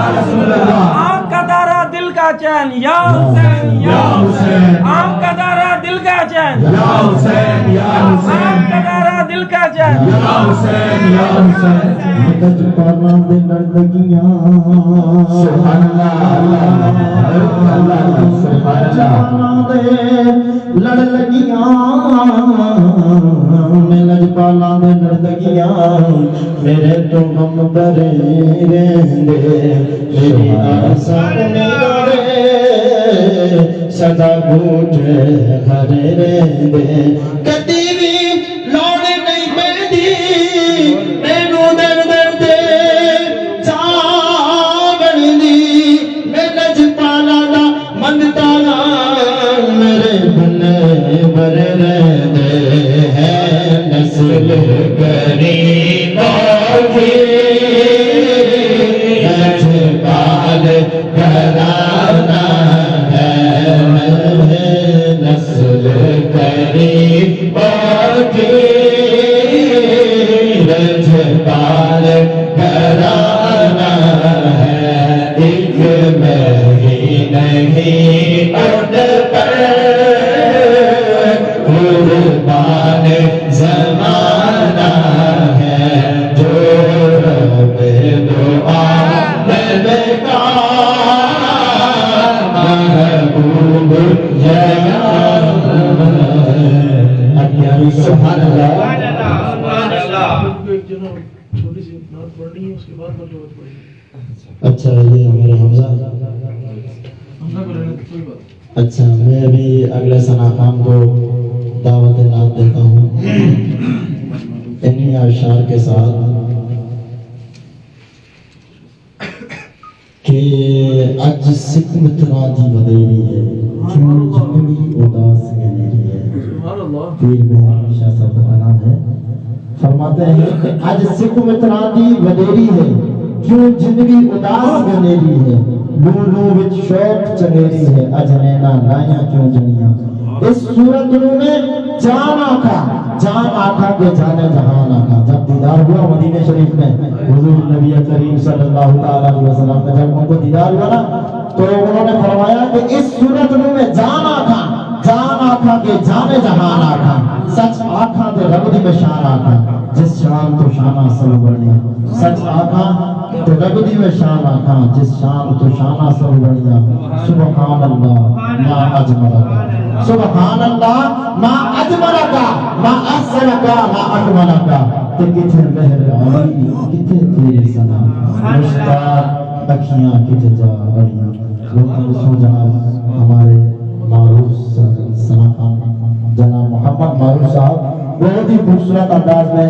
آنکھ کا دارا دل کا چین یا حسین یا حسین، آنکھ کا دارا دل کا چین یا حسین یا حسین، آنکھ کا دارا دل کا چین یا حسین یا حسین۔ مدد پانا دے لڑدگیاں سبحان اللہ سبحان اللہ دے لڑدگیاں میں لجپالا دے لڑدگیاں میرے تو غم برے رہندے میری آسان میرے سدا گھوٹے گھرے رہندے کدی بھی لوڑ نہیں پیندی مینوں در در دے جاگن دی میں لجپالا دا منگتا نا میرے بنے برے رہندے ہے نسل غریبوں کی لجپال گھرانہ ہے نسل غریبوں کی لجپال گھرانہ ہے ایک میں ہی نہیں اٹھ پر قربان زمانہ ہے جو رب دعا میں کا محبوب سبحان اللہ۔ چھوٹی سی نعت پڑھنی ہے، اس کے بعد مرحبت پڑھیں گے۔ اچھا یہ ہمارے حمزہ حمزہ کو رہنے کوئی بات۔ اچھا میں ابھی اگلے ثنا خان کو دعوت نعت دیتا ہوں انہی اشعار کے ساتھ کہ اج سکمت راجی ودیری ہے کیوں جنگی اداس گلیری ہے۔ پیر میں شاہ صاحب کا نام ہے، فرماتے ہیں کہ اج سکمت راجی ودیری ہے کیوں زندگی اداس گلیری ہے لو لو وچ شوق چنگیری ہے اج نینا لائیاں کیوں جنیاں۔ اس صورت میں جان آقا کے جانے جہان آقا جب دیدار ہوا مدینہ شریف میں حضور نبی کریم صلی اللہ علیہ وسلم کا جب ان کو دیدار ہوا نا تو انہوں نے فرمایا کہ اس صورت میں جان آقا کے جانے جہان آقا سچ آقا تے رب دی بشار آقا جس شان تو شانہ سب بڑھیا سچ آقا تے رب دی بشار آقا جس شان تو شانہ سب بڑھیا سبحان اللہ ما اجملک سبحان اللہ ما اجملک ما احسنک ما اکملک تے کتھے مہر علی کتھے تیری ثنا مشتاق اکھیاں کتھے جا بڑھیاں۔ وہ سو جناب ہمارے معروف ثنا خان جناب محمد معروف صاحب بہت ہی خوبصورت انداز میں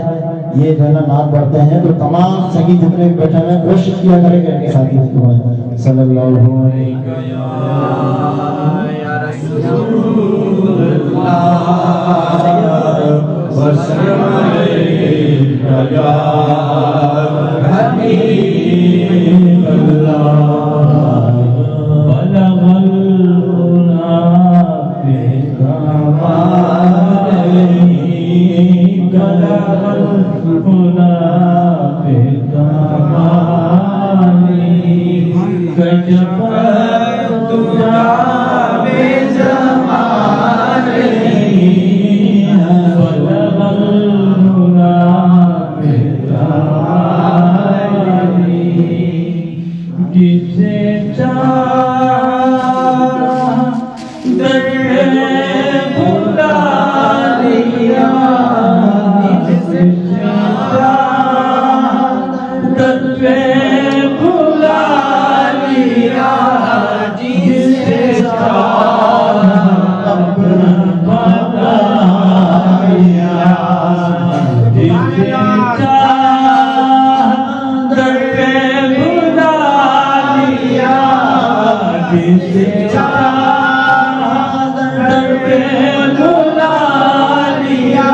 یہ جو ہے نا نعت پڑھتے ہیں تو تمام سنگی جتنے بیٹھے ہیں کوشش کیا کریں کہ ساتھی اس کو صلی اللہ علیہ وسلم کجا وفاداریا جسے چاہ در پہ بلا لیا جسے چاہ در پہ بلا لیا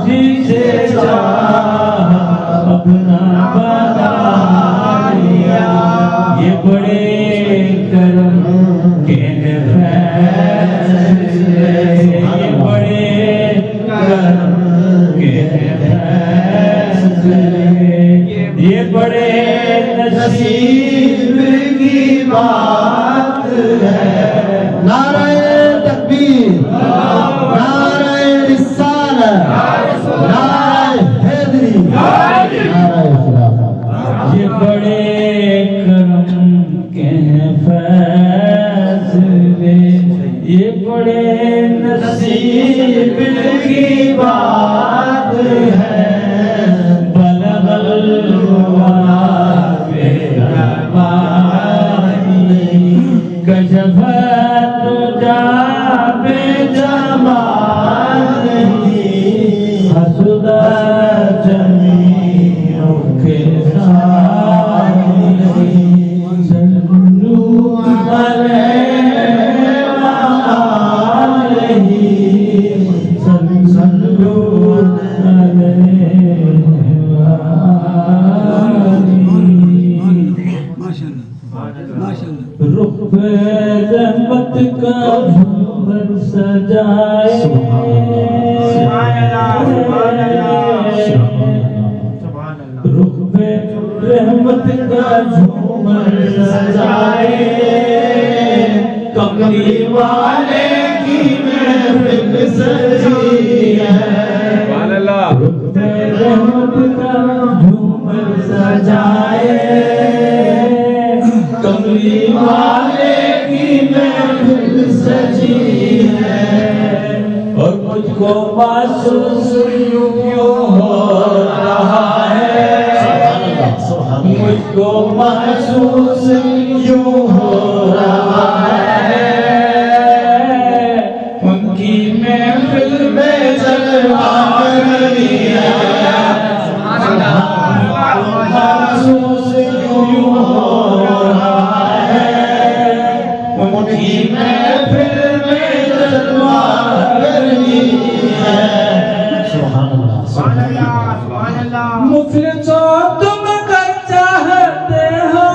جسے چاہ اپنا بنا لیا یہ بڑے کرم کے فیصلے یہ بڑے کرم کے فیصلے یہ بڑے نصیب کی بات ہے نعرہ تکبیر نعرہ رسالت نعرہ حیدری نعرہ خلافت یہ بڑے کرم کے فیصلے یہ بڑے نصیب کی بات ہے بلغ الولا بجمالی کشف الدجا بجمالی حسد جمیع کے سامنے صلو علیہ وآلہ صلو علیہ وآلہ رخ پہ رحمت کا جھومر سجائے رخ پہ رحمت کا جھومر سجائے کملی والے کی محفل سجی ہے رخ پہ رحمت کا جھومر سجائے کملی والے کی محفل سجی ہے اور مجھ کو محسوس یوں ہو رہا ہے مجھ کو محسوس یوں ہو رہا ہے ان کی محفل میں جلوہ رہی ہے محسوس یوں ہو رہا ہے ان کی محفل میں جلوہ رہی ہے سبحان اللہ مفلسوں تم کر چاہتے ہو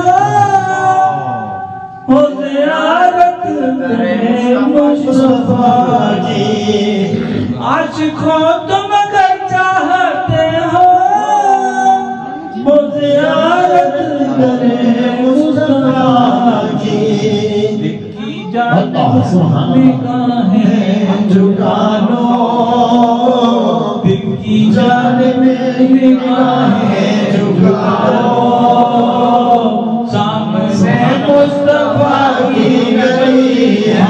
زیارت کریں مصطفیٰ کی عاشقوں تم کر چاہتے ہو زیارت کریں مصطفیٰ کی جانب نگاہیں جھکا لو دل کی جانب نگاہیں جھکا لو سامنے مصطفیٰ کی گلی ہے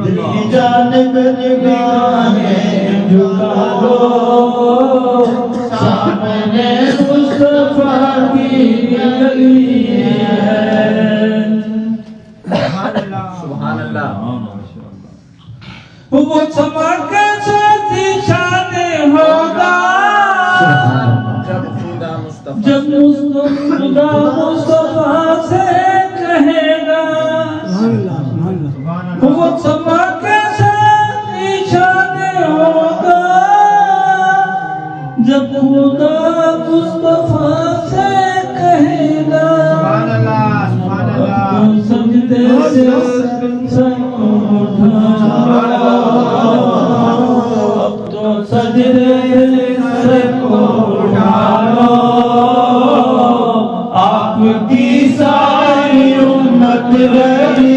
دل کی جانب نگاہیں جھکا لو سامنے مصطفیٰ کی گلی ہے سبحان اللہ وہ سما کیسے شان ہوگا جب خدا مصطفیٰ سے کہے گا وہ سما کیسے شان ہوگا جب خدا مصطفیٰ سے کہے گا سجدے سے سر اٹھاؤ اب تو سجدے سے سر اٹھاؤ آپ کی ساری امت رہی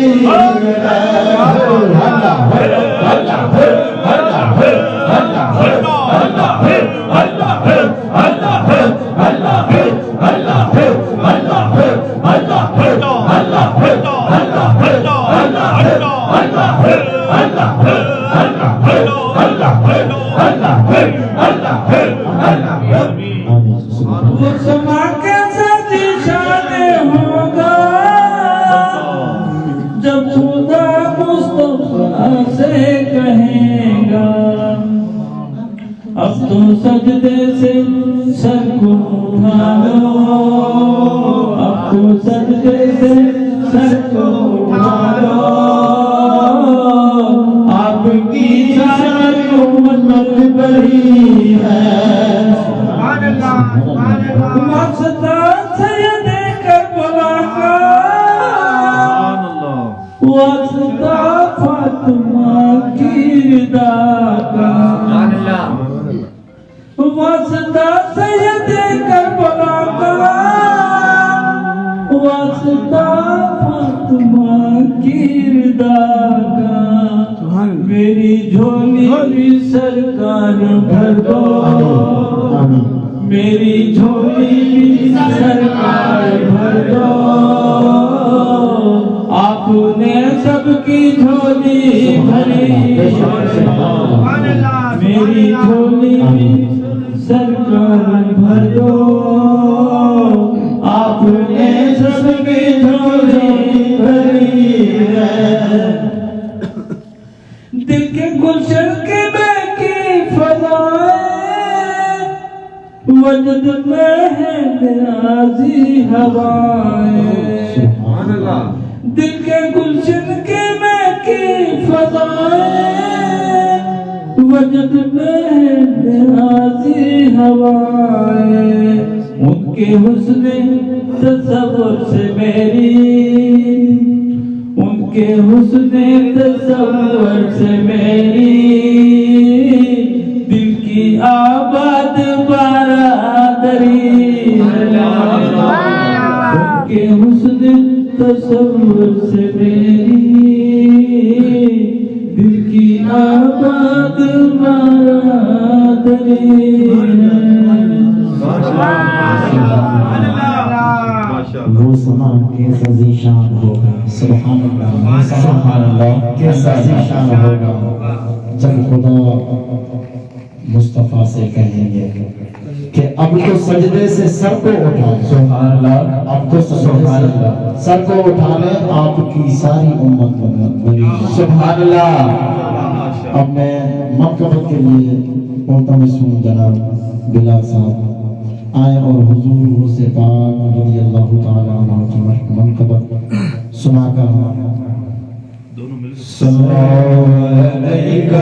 وہ سما کیسے نشان ہوگا جب خدا مصطفیٰ سے کہے گا اب تو سجدے سے سر کو اٹھا لو اب تو سجدے سے سر کو اٹھا لو آپ کی ساری امت بڑی ہے واسطہ سید کربلا کا واسطہ فاطمہ کی رضا کا واسطہ سید کربلا کا واسطہ فاطمہ کی رضا کا میری جھولی بھی سرکار بھر دو میری جھولی بھی سرکار بھر دو آپ نے سب کی جھولی بھری میری جھولی بھی سرکار بھر دو آپ نے سب کی جھولی بھری ہے دل کے گلشن کے بہکی فضائیں وجد میں ہے نازی ہوائیں دل کے گلشن کے بہکی فضائیں وجد میں ہے نازی ہوائیں ان کے حسن تصور سے میری ان کے حسن تصور سے میری دل کی آباد برادری ان کے حسن تصور سے میری دل کی آباد برادری وہ سما کیسا ذیشان ہوگا سبحان اللہ سبحان اللہ کیسا ذیشان ہوگا جب خدا مصطفیٰ سے کہیں گے کہ اب تو سجدے سے سر کو اٹھا سبحان اللہ اب تو سبحان اللہ سر کو اٹھا لیں آپ کی ساری امت بنی سبحان اللہ اب میں منقبت کے لیے ملتمس ہوں جناب بلال صاحب آئے اور حضور سے پاک رضی اللہ تعالیٰ عنہ کی منقبت سنا کر صلی علیکہ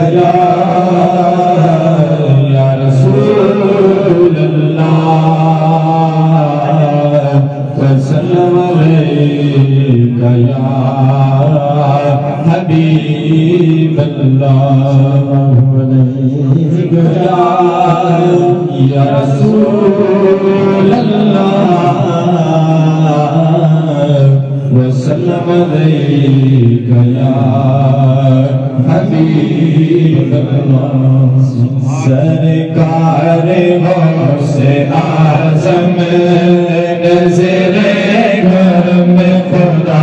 یا رسول اللہ وسلم علیکہ یا حبیب اللہ علیکہ یا رسول اللہ وسلم علیکہ یا حبیب اللہ سرکار غوث اعظم نظر گھر میں خدا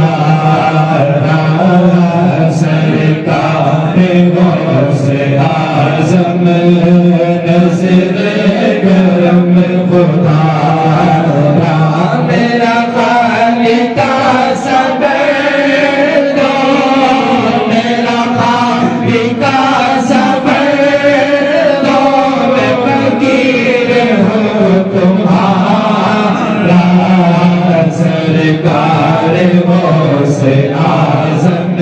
سرکار غوث اعظم نظر گرم خدا میرا خالق صبر دو میرا خالق صبر دو میں فقیر ہوں تمہارا سرکار غوث اعظم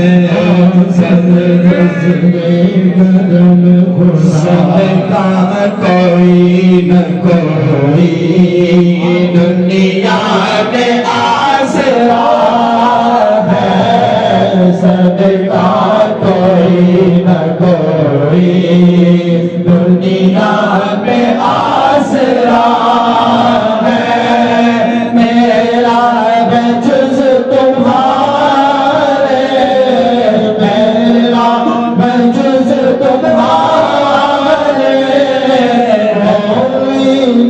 صدقہ کوئی نہ کوئی دنیا میں آسرا ہے صدقہ کوئی نہ کوئی دنیا میں آسرا ہے میرا بجز تمہارے میرا بجز تمہارے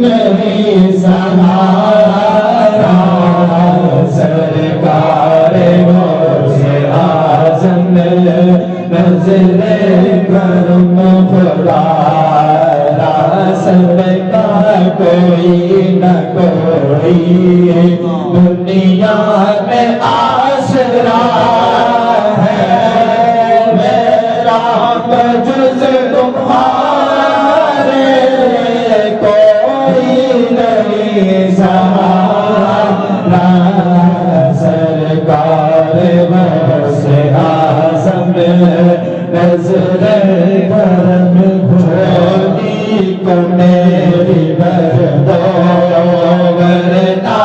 نہیں سہارا سرکار غوث اعظم نظر کرم خدا سب کا کوئی نہ کوئی دنیا میں آسرا ہے میرا جز تمہارے کوئی نہیں سہارا سرکار غوث اعظم نظر کرم کھولی کو میری بردو ورنہ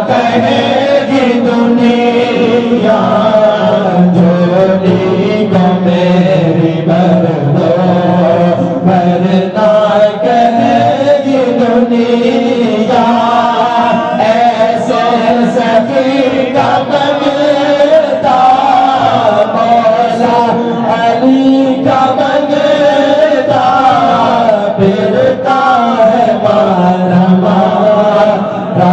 کہے گی دنیا جھولی کو میری بردو ورنہ کہے گی دنیا ایسے سخی کا بنتا مولا علی کا بنتا پھرتا ہے مارا مارا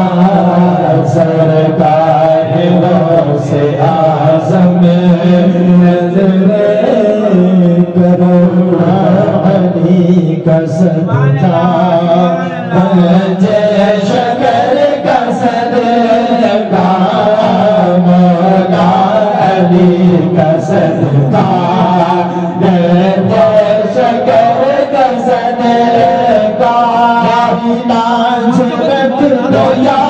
سرکار غوث اعظم نظر کرو علی کا صدقہ مجھے شکر کا صدقہ مولا علی کا صدقہ مجھے شکر کا صدقہ لاج رکھ لو یا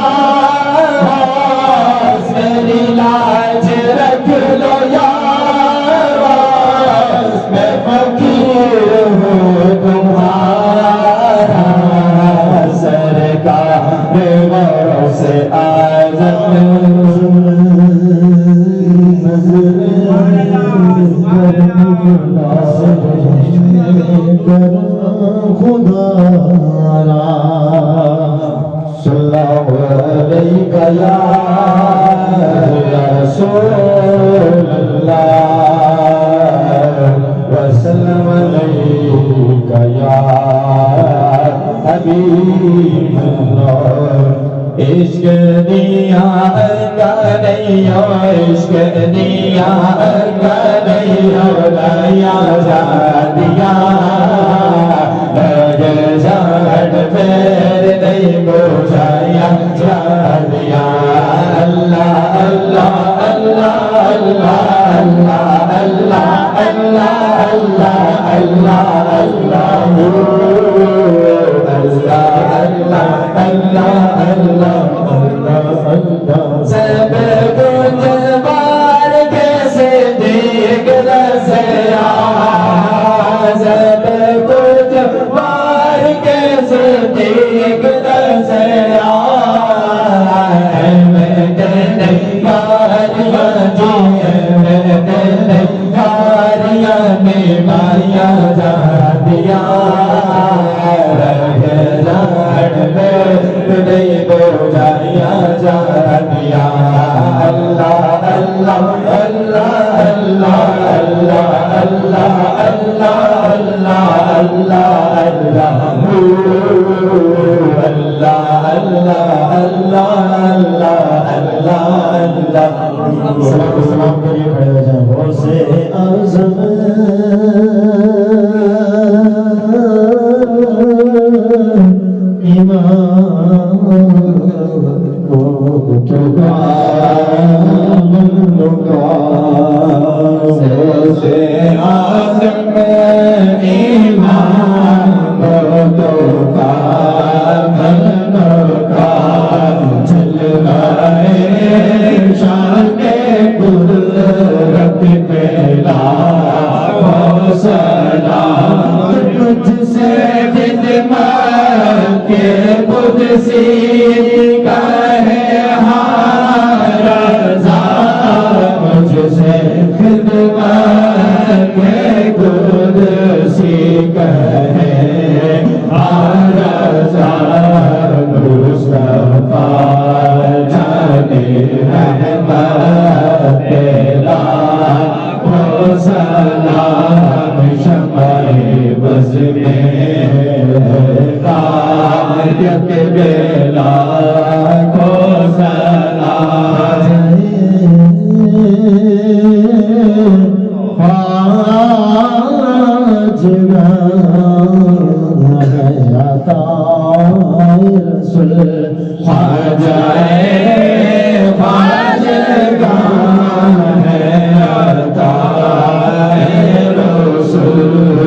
غوث میری لاج رکھ لو یا غوث میں فقیر ہوں تمہارا سرکار غوث اعظم خدا را صلی اللہ علیہ یا رسول اللہ وسلم علیہ یا حبیب اللہ عشق دیا کریا عشق دیا کریا لیا جادیا جاڑ پیر نہیں بوجھایا جادیا اللہ اللہ اللہ اللہ اللہ اللہ اللہ اللہ اللہ سب کچھ بار کیسے دیکھ رسیا سب کچھ بار کیسے دیکھ رسیا میں تیرے کاریاں میں تیرے کاریاں میں ماریا جا دیا نہیں بوجھایا جا دیا اللہ اللہ اللہ اللہ اللہ اللہ اللہ اللہ اللہ اللہ اللہ اللہ سلام کریے کھڑے ہو جائیں غوث اعظم رسول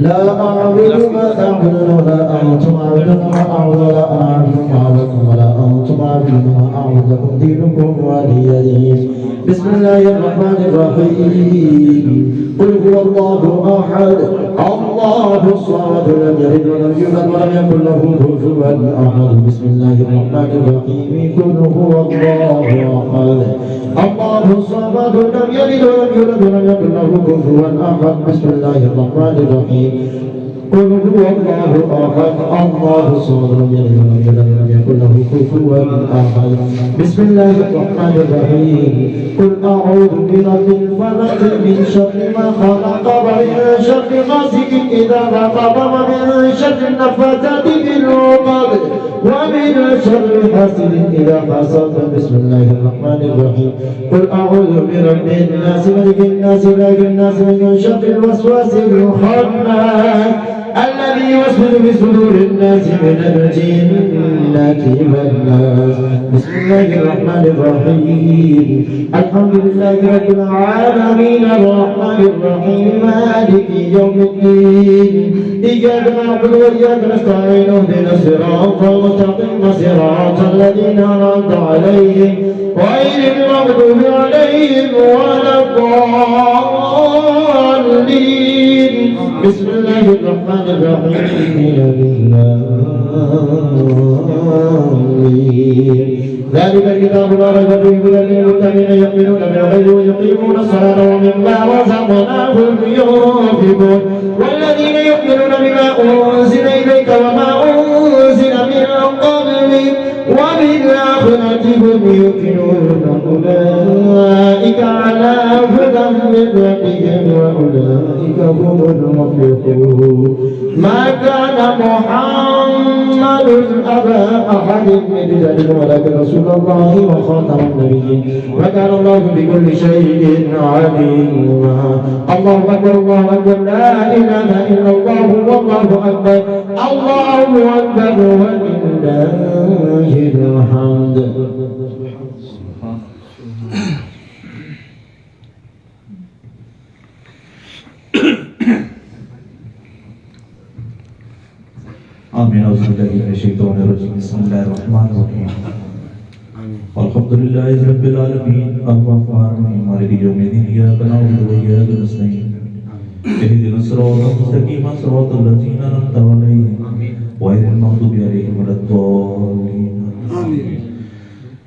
لا أعبد ما تعبدون ولا أنتم عابدون ما أعبد ولا أنا عابد ما عبدتم ولا أنتم عابدون ما أعبد لكم دينكم ولي دين بسم الله الرحمن الرحيم قل هو الله أحد الله الصمد لم يلد ولم يولد ولم يكن له كفوا أحد بسم الله الرحمن الرحيم قل هو الله أحد الله الصمد لم يلد ولم يولد ولم يكن له كفوا أحد بسم الله الرحمن الرحيم قل هو الله أحد الله الصمد لم يلد ولم يولد ولم يكن له كفوا أحد بسم الله الرحمن الرحيم قل أعوذ برب الفلق من شر ما خلق ومن شر غاسق إذا وقب ومن شر النفاثات في العقد ومن شر حاسد إذا حسد بسم الله الرحمن الرحيم قل أعوذ برب الناس ملك الناس إله الناس من شر الوسواس الخناس الذي يوسوس في صدور الناس من الجنة والناس بسم الله الرحمن الرحيم الحمد لله رب العالمين الرحمن الرحيم مالك يوم الدين إياك نعبد وإياك نستعين اهدنا الصراط المستقيم صراط الذين أنعمت عليهم غير المغضوب عليهم ولا الضالين بسم الله الرحمن الرحيم ذلك الكتاب لا ريب فيه هدى للمتقين يؤمنون بالغيب ويقيمون الصلاة ومما رزقناهم ينفقون والذين يؤمنون بما أنزل إليك وما أنزل من قبلك وبالآخرة هم يوقنون أولئك على هدى من ربهم وأولئك هم المفلحون ما كان محمد أبا أحد من رجالكم ولكن رسول الله وخاتم النبيين وكان الله بكل شيء عليما الله أكبر الله أكبر لا إله إلا الله والله أكبر الله أكبر ولله الحمد آمين أعوذ بالله من الشيطان الرجيم بسم الله الرحمن الرحيم الحمد لله رب العالمين الرحمن الرحيم مالك يوم الدين إياك نعبد وإياك نستعين اهدنا الصراط المستقيم صراط الذين أنعمت عليهم غير المغضوب عليهم ولا الضالين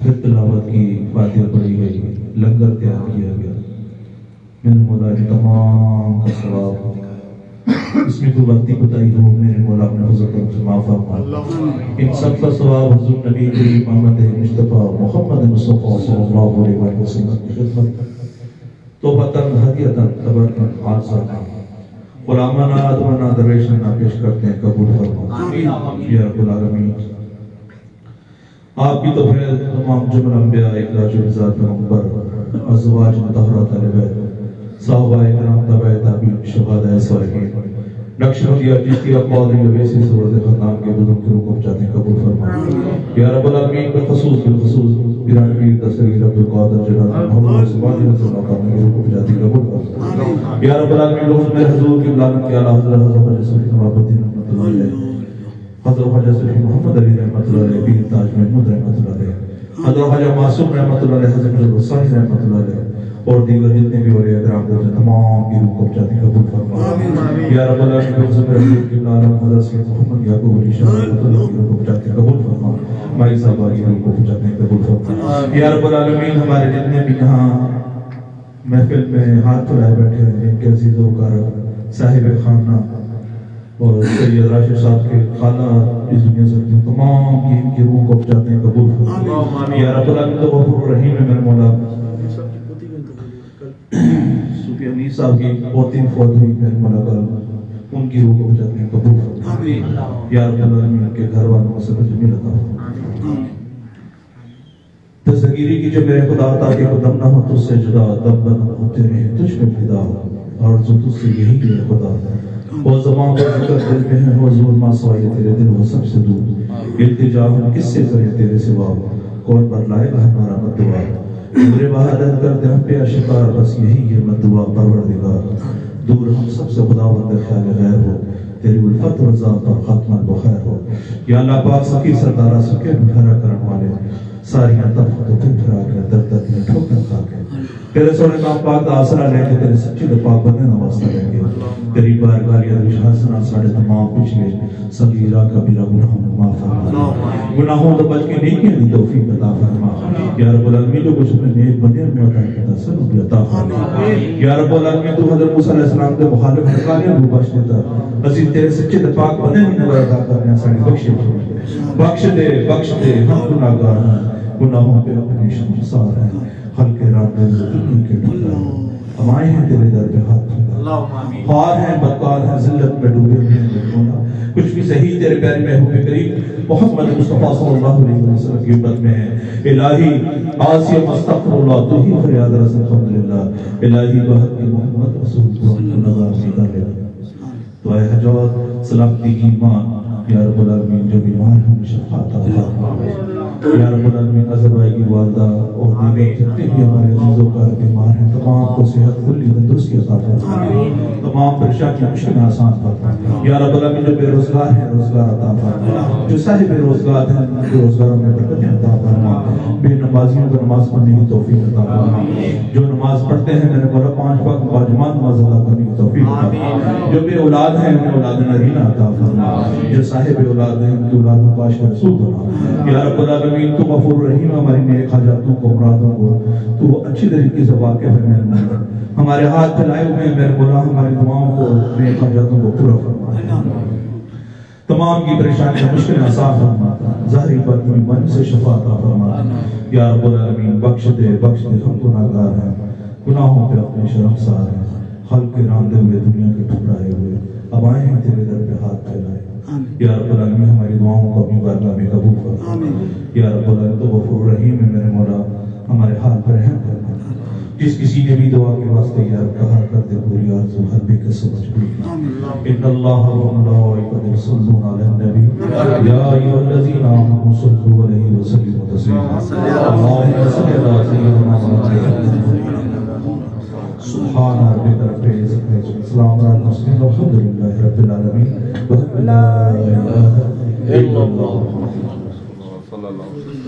پھر تلاوت کی، فاتحہ پڑھی گئی، لنگر تیار کیا گیا. میرے مولا نے تمام کا ثواب اس میں کوئی غلطی بتائی ہو میرے مولا اپنے حضرت سے معاف فرما. ان سب کا ثواب حضور نبی کریم محمد مصطفیٰ محمد مصطفیٰ صلی اللہ علیہ وسلم کی خدمت توبتاً ہدیتاً تبرکاً خالصاً غلامانہ ادمانہ درویشانہ پیش کرتے ہیں. قبول فرما یا رب العالمین. آپ کی توفیق تمام جمل انبیاء اکراج و ذات پیغمبر ازواج مطہرات اہل بیت صحابہ کرام تابعین تابعین شہداء صالحین نقشبندیہ چشتیہ قادریہ ویسی صورت خاندان کے بزرگ کی روح کو پہنچاتے ہیں. قبول فرما یا رب العالمین. بالخصوص پیران پیر تصغیر عبد القادر جناب محمد سبحانی رضی اللہ عنہ کی روح کو پہنچاتے ہیں. قبول فرما یا رب العالمین. لوگ میرے حضور کی بلانت کے اعلیٰ حضرت حضرت صلی اللہ علیہ وسلم حضرت خواجہ صفی محمد علی رحمۃ اللہ علیہ، پیر تاج محمود رحمۃ اللہ علیہ، حضرت خواجہ معصوم رحمۃ اللہ علیہ، حضرت الرسانی رحمۃ اللہ علیہ اور دیگر جتنے بھی اولیاء کرام ہیں تمام کی روح کو پہنچاتے ہیں. قبول فرما یا رب العالمین. حضرت رسول کی عالم حضرت سید محمد یعقوب علی شاہ رحمۃ اللہ کی روح کو پہنچاتے ہیں. قبول فرما مائی صاحبہ کی روح کو پہنچاتے ہیں. قبول فرما یا رب العالمین. ہمارے جتنے بھی یہاں محفل میں ہاتھ پھیلائے بیٹھے ہیں جن کے عزیز و اقارب صاحب خانہ اور سید راشد صاحب کے خالہ اس دنیا سے تمام کی ان کی روح کو پہنچاتے ہیں. قبول فرما یا رب العالمین. تو غفور رحیم ہے میرے مولا. صوفی امیر صاحب کی پوتی فوت ہوئی میرے مولا کل ان کی روح کو پہنچاتے ہیں. قبول فرما یا رب العالمین. ان کے گھر والوں کو صبر جمیل عطا فرما. دستگیری کی جو میرے خدا تاکہ قدم نہ ہو تجھ سے جدا، دب نہ ہوتے رہے تجھ میں فدا، اور جو تجھ سے یہی ہے خدا. وہ زمان کا ذکر دل میں ہے، حضور ما سوائے تیرے دل وہ سب سے دور. التجا ہم کس سے کریں تیرے سوا، کون بدلائے گا ہمارا مت دعا. میرے وحدت کر دے ہم پہ اشکار، بس یہی ہے مت دعا پروردگار. دور ہم سب سے خداوند خیال غیر ہو، تیری الفت و ذات اور خاتمہ بخیر ہو. یا اللہ پاک سکی سردارہ سکے بھرا کرن والے ساریاں طرف تو پھر پھرا کے در در میں ٹھوکر کھا کے تیرے سونے کام پاک دا آسرا لے کے تیرے سچے دے پاک بندے نوازتا لیں گے. تیری بارگاہ یا رشاہ سنا ساڑھے تمام پچھلے صغیرہ کبیرہ گناہوں میں معاف فرما. گناہوں تو بچ کے نیکیاں دی توفیق عطا فرما. یا رب العالمین. جو کچھ اپنے نیک بندے میں عطا کیا سن بھی عطا فرما. یا رب العالمین. تو حضرت موسیٰ علیہ السلام کے مخالف حقانیاں بھی بخش دیتا. عزیز تیرے سچے دے پاک بندے میں نظر عطا کرنے ساڑھے بخش دے. ہم گناہگار ہیں، گناہوں پہ اپنے شمسار ہیں، خلق رات میں ظلم کے ڈھلا ہیں. ہم آئے ہیں تیرے در پہ ہاتھ پھیلا، خوار ہیں بدکار ہیں ذلت میں ڈوبے ہوئے ہیں. کچھ بھی صحیح تیرے پیارے محبوب کریم محمد مصطفیٰ صلی اللہ علیہ وسلم کی امت میں ہے. الہی آسیہ مستغفر اللہ تو ہی فریاد رسول الحمدللہ. الہی بحق محمد رسول اللہ نظار سیدھا لے تو اے حجات سلامتی ایمان. یا رب العالمین. جو بیمار ہم شفاعت عطا. یا رب العالمین. اظہر بھائی کی والدہ اور دیگر جتنے بھی ہمارے عزیزوں کا بیمار ہیں تمام کو صحت کلی تندرستی عطا فرما. تمام پریشانیاں مشکلیں آسان فرما. یا رب العالمین. جو بے روزگار ہیں روزگار عطا فرما. جو صاحب روزگار ہیں ان کے روزگاروں میں برکتیں عطا فرما. بے نمازیوں کو نماز پڑھنے کی توفیق عطا فرما. جو نماز پڑھتے ہیں میرے مولا 5 وقت باجماعت نماز ادا کرنے کی توفیق عطا فرما. جو بے اولاد ہیں انہیں اولاد نرینہ عطا فرما. جو صاحب اولاد ہیں ان کی اولادوں کو عاشق رسول بنا. یا رب العالمین. تو غفور رحیم. ہماری نیک حاجاتوں کو مرادوں کو تو اچھی طریقے سے واقف ہے میرے مولا. ہمارے ہاتھ پھیلائے ہوئے ہیں میرے مولا. ہماری دعاؤں کو نیک حاجاتوں کو پورا فرما. تمام کی پریشانیاں مشکلیں آسان فرما. ظاہری باطنی من سے شفا عطا فرما. یا رب العالمین. بخش دے ہم گناہگار ہیں، گناہوں پہ اپنے شرمسار ہیں، خلق کے راندے ہوئے دنیا کے ٹھکرائے ہوئے اب آئے ہیں تیرے در پہ ہاتھ پھیلائے. یا رب العالمین. ہماری دعاؤں کو اپنی بارگاہ میں قبول فرما. یا رب العالمین. تو غفور رحیم ہے میرے مولا. ہمارے حال پر رحم کرنا. جس کسی نے بھی دعا کے واسطے یا رب کہا کر دے پوری آرزو ہر بے قسم مجبوری. ان اللہ و ملائکتہ یصلون علی النبی یا ایھا الذین آمنوا صلوا علیہ وسلموا تسلیما. اللهم صل علی سیدنا محمد. سبحان ربک رب العزت عما یصفون. السلام علیکم والحمد للہ رب العالمین. لا الہ الا اللہ.